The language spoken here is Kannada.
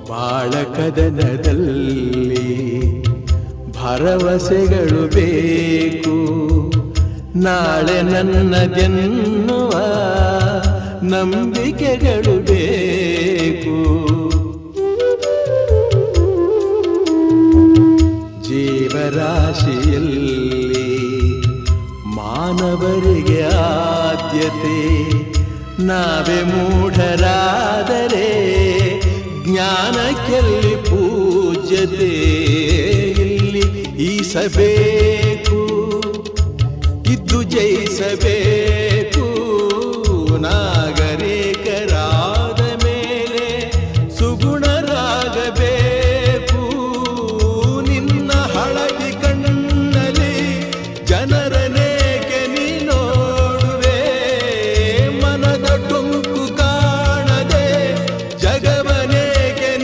ಬಾಳ ಕದನದಲ್ಲಿ ಭರವಸೆಗಳು ಬೇಕು, ನಾಳೆ ನನ್ನದೆನ್ನುವ ನಂಬಿಕೆಗಳು ಬೇಕು. ಜೀವರಾಶಿಯಲ್ಲಿ ಮಾನವರಿಗೆ ಆದ್ಯತೆ, ನಾವೇ ಮೂಢರಾದರೆ ಜ್ಞಾನಕ್ಕೆಲ್ಲಿ ಪೂಜ್ಯತೆ. ಇಲ್ಲಿ ಈಸಬೇಕು, ಇದ್ದು ಜಯಿಸಬೇಕು, ನಾಗ